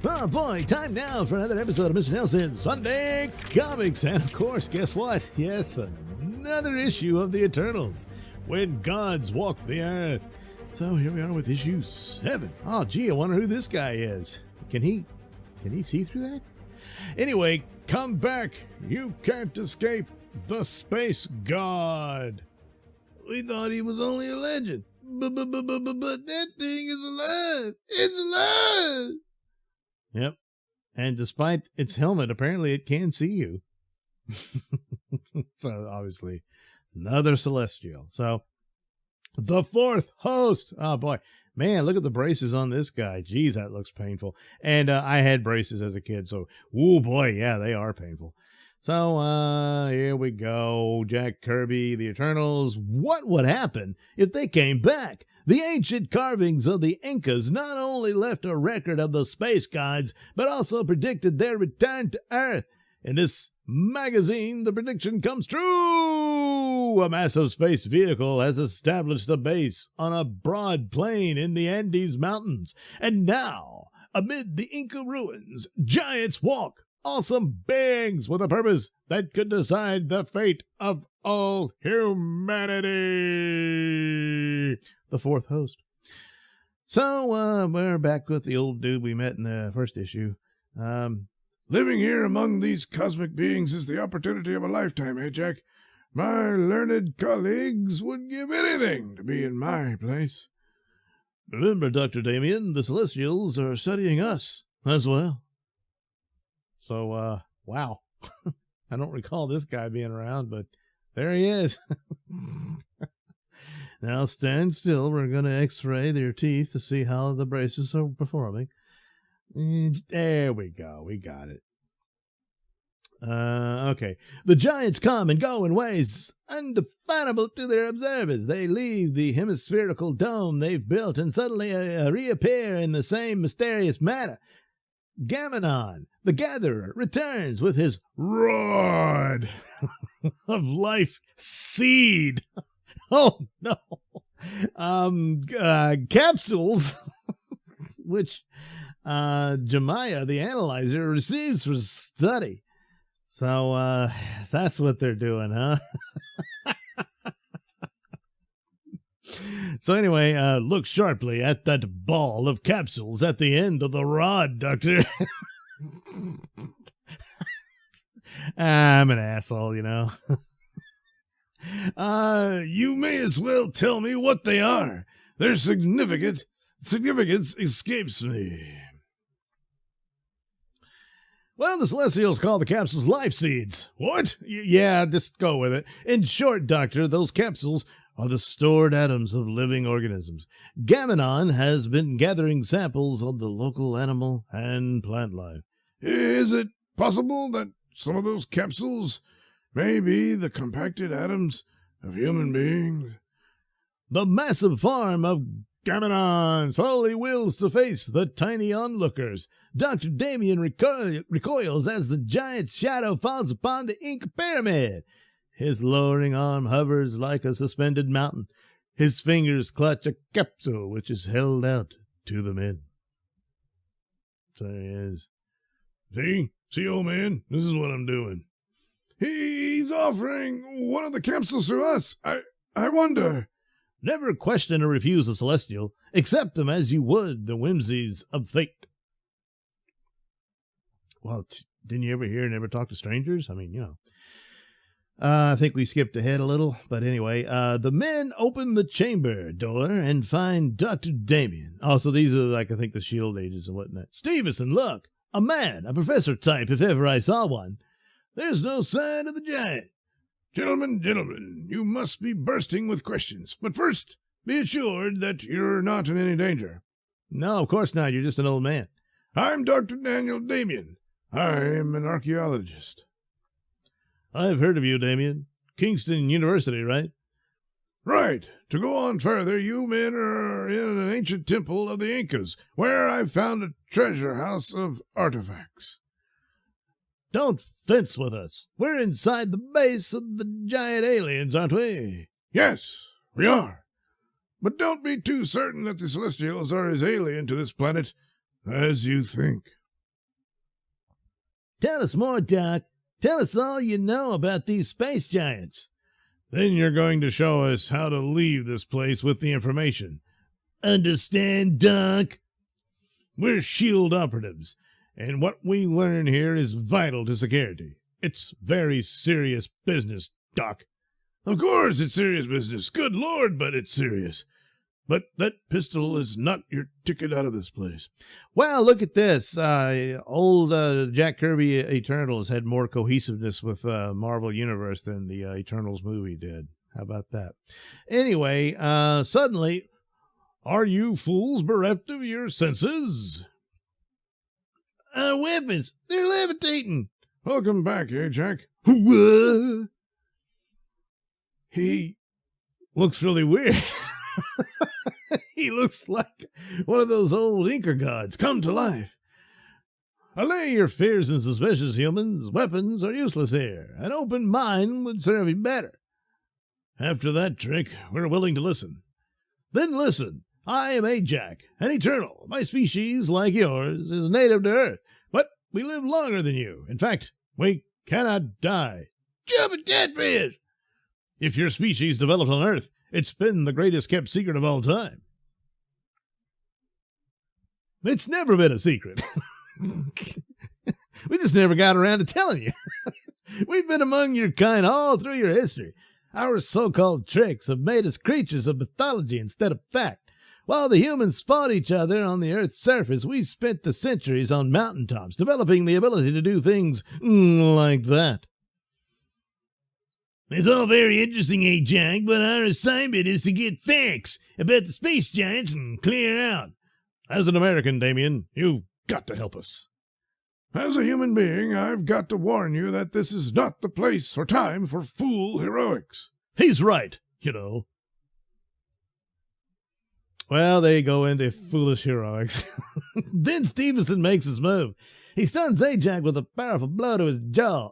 Oh boy, time now for another episode of Mr. Nailsin Sunday Comics. And of course, guess what? Yes, another issue of the Eternals, When Gods Walk the Earth. So here we are with issue 7. Oh gee, I wonder who this guy is. Can he see through that? Anyway, come back. You can't escape the Space God. We thought he was only a legend. But that thing is alive. It's alive. Yep. And despite its helmet, apparently it can see you. So obviously another celestial. So the fourth host. Oh boy, man, look at the braces on this guy. Geez, that looks painful. And I had braces as a kid. So, oh boy, yeah, they are painful. So here we go. Jack Kirby, the Eternals. What would happen if they came back? The ancient carvings of the Incas not only left a record of the space gods, but also predicted their return to Earth. In this magazine, the prediction comes true! A massive space vehicle has established a base on a broad plain in the Andes Mountains. And now, amid the Inca ruins, giants walk. Awesome beings with a purpose that could decide the fate of all humanity. The fourth host. So, we're back with the old dude we met in the first issue. Living here among these cosmic beings is the opportunity of a lifetime, eh, Jack? My learned colleagues would give anything to be in my place. Remember, Dr. Damien, the Celestials are studying us as well. So, wow. I don't recall this guy being around, but there he is. Now stand still. We're going to x-ray their teeth to see how the braces are performing. There we go. We got it. Okay. The giants come and go in ways undefinable to their observers. They leave the hemispherical dome they've built and suddenly reappear in the same mysterious manner. Gammonon, the Gatherer, returns with his rod of life seed. Oh, no. Capsules, which Jemiah, the analyzer, receives for study. So that's what they're doing, huh? So anyway, look sharply at that ball of capsules at the end of the rod, Doctor. I'm an asshole, you know. You may as well tell me what they are. Their significance escapes me. Well, the Celestials call the capsules life seeds. What? Yeah, just go with it. In short, Doctor, those capsules are the stored atoms of living organisms. Gammonon has been gathering samples of the local animal and plant life. Is it possible that some of those capsules may be the compacted atoms of human beings? The massive farm of Gammonon slowly wills to face the tiny onlookers. Dr. Damien recoils as the giant's shadow falls upon the Inca pyramid. His lowering arm hovers like a suspended mountain. His fingers clutch a capsule which is held out to the men. So there he is. See, old man, this is what I'm doing. He's offering one of the capsules to us. I wonder. Never question or refuse a Celestial. Accept them as you would the whimsies of fate. Well, didn't you ever hear Never Talk to Strangers? I mean, you know. I think we skipped ahead a little, but anyway, the men open the chamber door and find Dr. Damien. Also, these are like, I think, the S.H.I.E.L.D. agents and whatnot. Stevenson, look, a man, a professor type, if ever I saw one. There's no sign of the giant. Gentlemen, you must be bursting with questions. But first, be assured that you're not in any danger. No, of course not. You're just an old man. I'm Dr. Daniel Damien. I'm an archaeologist. I've heard of you, Damien. Kingston University, right? Right. To go on further, you men are in an ancient temple of the Incas, where I've found a treasure house of artifacts. Don't fence with us. We're inside the base of the giant aliens, aren't we? Yes, we are. But don't be too certain that the Celestials are as alien to this planet as you think. Tell us more, Doc. Tell us all you know about these space giants. Then you're going to show us how to leave this place with the information. Understand, Doc? We're S.H.I.E.L.D. operatives, and what we learn here is vital to security. It's very serious business, Doc. Of course it's serious business. Good Lord, but it's serious. But that pistol is not your ticket out of this place. Well, look at this. Old Jack Kirby Eternals had more cohesiveness with Marvel Universe than the Eternals movie did. How about that? Anyway, suddenly, are you fools bereft of your senses? Our weapons, they're levitating. Welcome back, Jack. What? He looks really weird. He looks like one of those old Inca gods come to life. Allay your fears and suspicions, humans. Weapons are useless here. An open mind would serve you better. After that trick, we're willing to listen. Then listen. I am Ajax, an eternal. My species, like yours, is native to Earth, but we live longer than you. In fact, we cannot die. Jumping deadfish! If your species developed on Earth, it's been the greatest kept secret of all time. It's never been a secret. We just never got around to telling you. We've been among your kind all through your history. Our so-called tricks have made us creatures of mythology instead of fact. While the humans fought each other on the Earth's surface, we spent the centuries on mountaintops developing the ability to do things like that. It's all very interesting, Jack, but our assignment is to get facts about the space giants and clear out. As an American, Damien, you've got to help us. As a human being, I've got to warn you that this is not the place or time for fool heroics. He's right, you know. Well, they go into foolish heroics. Then Stevenson makes his move. He stuns Ajax with a powerful blow to his jaw.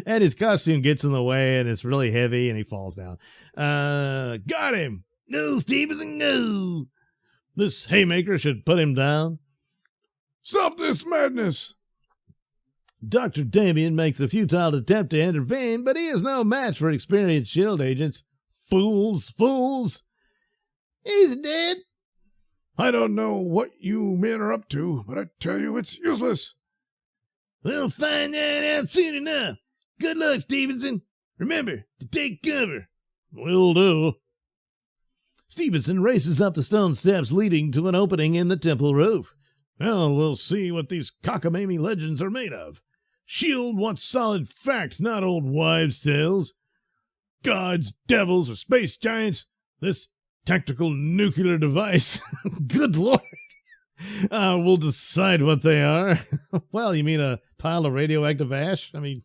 And his costume gets in the way, and it's really heavy, and he falls down. Got him! No, Stevenson, no! This haymaker should put him down. Stop this madness! Dr. Damien makes a futile attempt to intervene, but he is no match for experienced S.H.I.E.L.D. agents. Fools, fools! He's dead! I don't know what you men are up to, but I tell you it's useless. We'll find that out soon enough. Good luck, Stevenson. Remember to take cover. Will do. Stevenson races up the stone steps leading to an opening in the temple roof. Well, we'll see what these cockamamie legends are made of. S.H.I.E.L.D. wants solid fact, not old wives' tales. Gods, devils, or space giants, this tactical nuclear device, good Lord, we'll decide what they are. Well, you mean a pile of radioactive ash? I mean,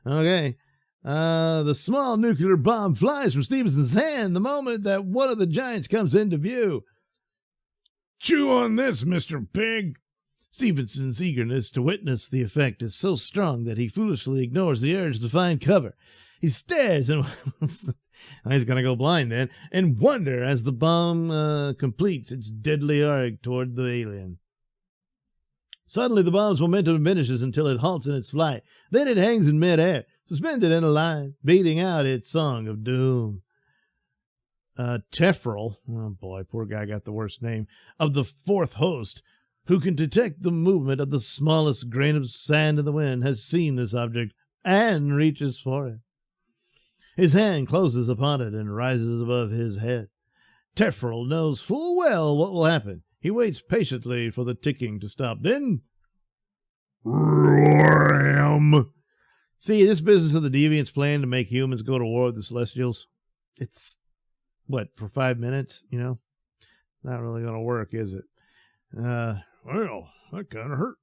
okay. The small nuclear bomb flies from Stevenson's hand the moment that one of the giants comes into view. Chew on this, Mr. Pig. Stevenson's eagerness to witness the effect is so strong that he foolishly ignores the urge to find cover. He stares and he's going to go blind then, and wonder as the bomb completes its deadly arc toward the alien. Suddenly, the bomb's momentum diminishes until it halts in its flight. Then it hangs in midair, suspended in a line, beating out its song of doom. Tefril, oh boy, poor guy got the worst name, of the fourth host, who can detect the movement of the smallest grain of sand in the wind, has seen this object and reaches for it. His hand closes upon it and rises above his head. Tefril knows full well what will happen. He waits patiently for the ticking to stop. Then, Ram! See, this business of the Deviants' plan to make humans go to war with the Celestials, it's, what, for 5 minutes, you know? Not really going to work, is it? Well, that kind of hurt.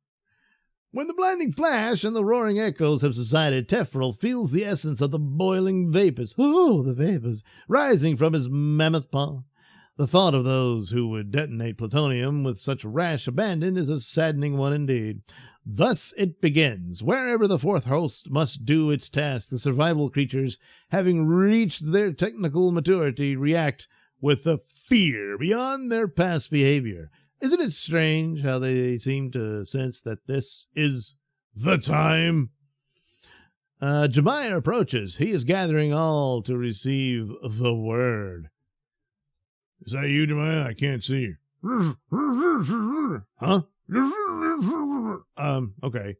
When the blinding flash and the roaring echoes have subsided, Tefril feels the essence of the boiling vapors, the vapors, rising from his mammoth paw. The thought of those who would detonate plutonium with such rash abandon is a saddening one indeed. Thus it begins. Wherever the fourth host must do its task, the survival creatures, having reached their technical maturity, react with a fear beyond their past behavior. Isn't it strange how they seem to sense that this is the time? Jemiah approaches. He is gathering all to receive the word. Is that you, Jemiah? I can't see you. Huh? Okay.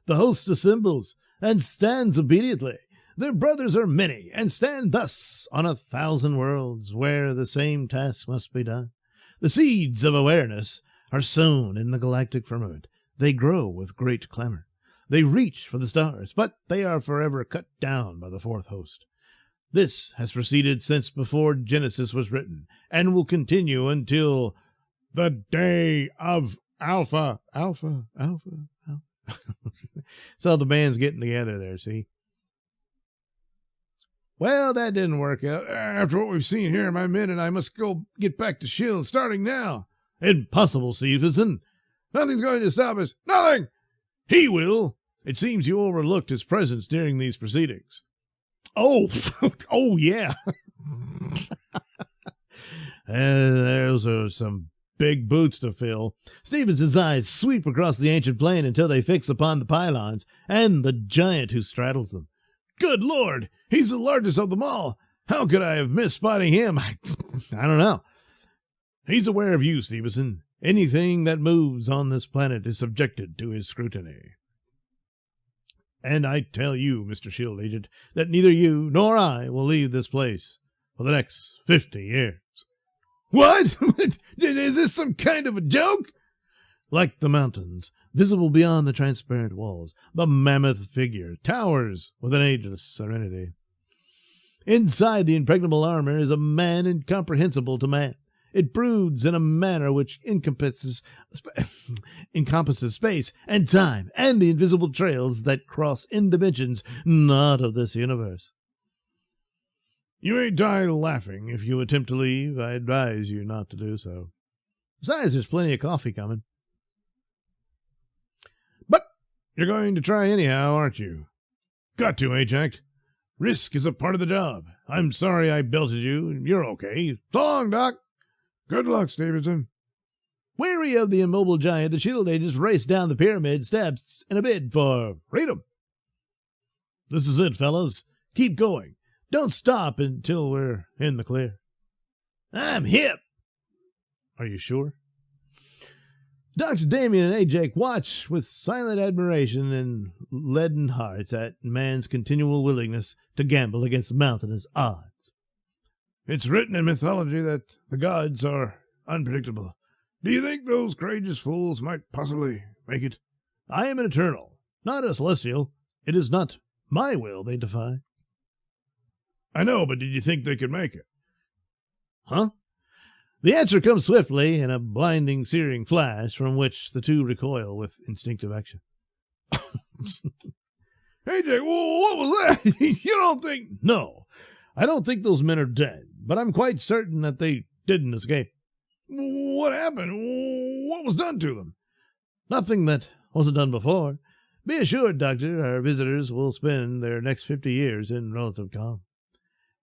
The host assembles and stands obediently. Their brothers are many, and stand thus on 1,000 worlds, where the same task must be done. The seeds of awareness are sown in the galactic firmament. They grow with great clamor. They reach for the stars, but they are forever cut down by the fourth host. This has proceeded since before Genesis was written, and will continue until the day of Alpha. So the band's getting together there, see? Well, that didn't work out. After what we've seen here, my men and I must go get back to Shield, starting now. Impossible, Stevenson. Nothing's going to stop us. Nothing! He will. It seems you overlooked his presence during these proceedings. Oh, oh yeah. Those are some big boots to fill. Stevenson's eyes sweep across the ancient plain until they fix upon the pylons and the giant who straddles them. Good Lord, he's the largest of them all. How could I have missed spotting him? I don't know. He's aware of you, Stevenson. Anything that moves on this planet is subjected to his scrutiny. And I tell you, Mr. Shield Agent, that neither you nor I will leave this place for the next 50 years. What? Is this some kind of a joke? Like the mountains, visible beyond the transparent walls, the mammoth figure towers with an ageless serenity. Inside the impregnable armor is a man incomprehensible to man. It broods in a manner which encompasses space and time and the invisible trails that cross in dimensions not of this universe. You may die laughing. If you attempt to leave, I advise you not to do so. Besides, there's plenty of coffee coming. But you're going to try anyhow, aren't you? Got to, Ajax. Risk is a part of the job. I'm sorry I belted you. You're okay. So long, Doc. Good luck, Stevenson. Weary of the immobile giant, the shield agents race down the pyramid steps in a bid for freedom. This is it, fellas. Keep going. Don't stop until we're in the clear. I'm hip. Are you sure? Dr. Damien and Ajax watch with silent admiration and leaden hearts at man's continual willingness to gamble against mountainous odds. It's written in mythology that the gods are unpredictable. Do you think those courageous fools might possibly make it? I am an eternal, not a celestial. It is not my will they defy. I know, but did you think they could make it? Huh? The answer comes swiftly in a blinding, searing flash from which the two recoil with instinctive action. Hey, Jake, what was that? You don't think... No, I don't think those men are dead, but I'm quite certain that they didn't escape. What happened? What was done to them? Nothing that wasn't done before. Be assured, Doctor, our visitors will spend their next 50 years in relative calm.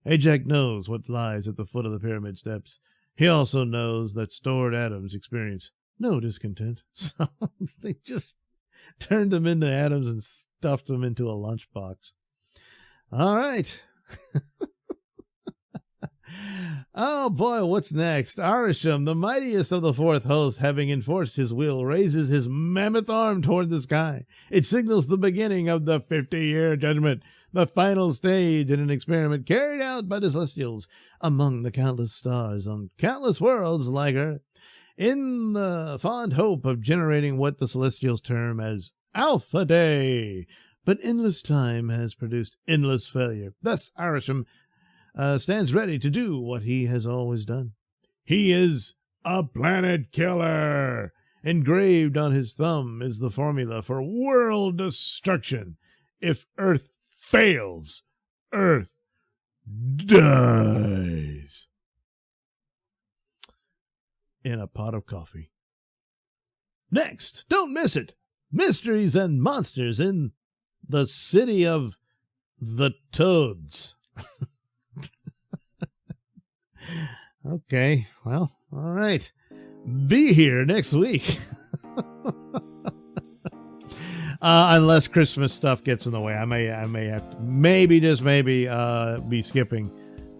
Ajax knows what lies at the foot of the pyramid steps. He also knows that stored atoms experience no discontent. So they just turned them into atoms and stuffed them into a lunchbox. All right. Oh boy, what's next? Arisham, the mightiest of the fourth host, having enforced his will, raises his mammoth arm toward the sky. It signals the beginning of the 50-year judgment, the final stage in an experiment carried out by the Celestials among the countless stars on countless worlds like Earth, in the fond hope of generating what the Celestials term as Alpha Day. But endless time has produced endless failure. Thus, Arisham stands ready to do what he has always done. He is a planet killer. Engraved on his thumb is the formula for world destruction. If Earth fails, Earth dies. In a pot of coffee. Next, don't miss it. Mysteries and monsters in the city of the Toads. Okay, well, all right. be here next week. Unless Christmas stuff gets in the way. I may have to, maybe be skipping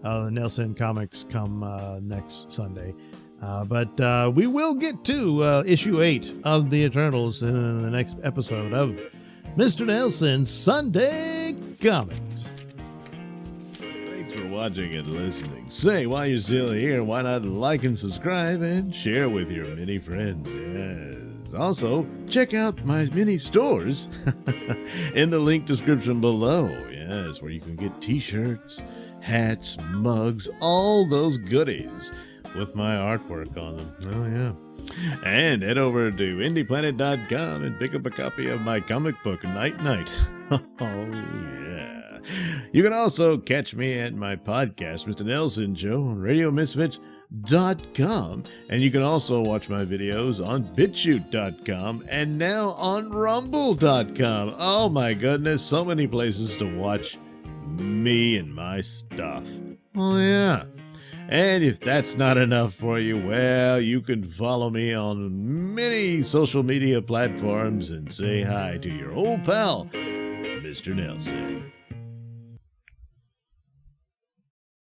the Nailsin Comics come next Sunday. But we will get to issue 8 of the Eternals in the next episode of Mr. Nailsin Sunday Comics. Thanks for watching and listening. Say, while you're still here, why not like and subscribe and share with your many friends? Yes. Also, check out my mini stores in the link description below. Yes, where you can get t-shirts, hats, mugs, all those goodies with my artwork on them. Oh, yeah. And head over to indieplanet.com and pick up a copy of my comic book, Night Night. Oh, yeah. You can also catch me at my podcast, Mr. Nailsin Show, on RadioMisfits.com. And you can also watch my videos on BitChute.com and now on Rumble.com. Oh, my goodness. So many places to watch me and my stuff. Oh, yeah. And if that's not enough for you, well, you can follow me on many social media platforms and say hi to your old pal, Mr. Nailsin.